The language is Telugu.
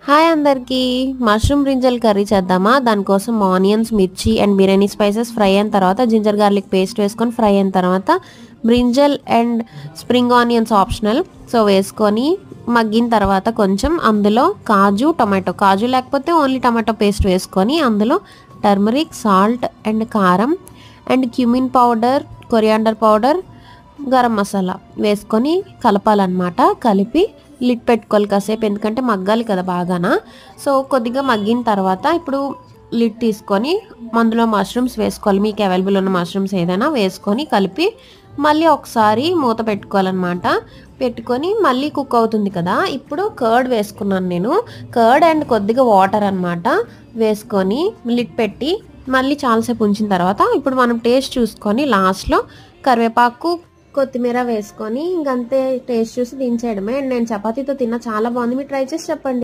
హాయ్ అందరికీ మష్రూమ్ బ్రింజల్ కర్రీ చేద్దామా. దానికోసం ఆనియన్స్, మిర్చి అండ్ బిర్యానీ స్పైసెస్ ఫ్రై అయిన తర్వాత జింజర్ గార్లిక్ పేస్ట్ వేసుకొని ఫ్రై అయిన తర్వాత brinjal and spring onions optional. So వేసుకొని మగ్గిన తర్వాత కొంచెం అందులో కాజు లేకపోతే ఓన్లీ టమాటో పేస్ట్ వేసుకొని అందులో టర్మరిక్, సాల్ట్ అండ్ కారం and cumin powder, coriander powder, garam masala వేసుకొని కలపాలన్నమాట. కలిపి లిడ్ పెట్టుకోవాలి కాసేపు, ఎందుకంటే మగ్గాలి కదా బాగానా. సో కొద్దిగా మగ్గిన తర్వాత ఇప్పుడు లిడ్ తీసుకొని అందులో మష్రూమ్స్ వేసుకోవాలి. మీకు అవైలబుల్ ఉన్న మష్రూమ్స్ ఏదైనా వేసుకొని కలిపి మళ్ళీ ఒకసారి మూత పెట్టుకోవాలన్నమాట. పెట్టుకొని మళ్ళీ కుక్ అవుతుంది కదా. ఇప్పుడు కర్డ్ వేసుకున్నాను నేను. కర్డ్ అండ్ కొద్దిగా వాటర్ అన్నమాట వేసుకొని లిడ్ పెట్టి మళ్ళీ చాలాసేపు ఉంచిన తర్వాత ఇప్పుడు మనం టేస్ట్ చూసుకొని లాస్ట్లో కరివేపాకు, కొత్తిమీర వేసుకొని ఇంకంతే, టేస్ట్ చూసి దించేయడమే. అండ్ నేను చపాతీతో తిన్నా, చాలా బాగుంది. మీరు ట్రై చేసి చెప్పండి.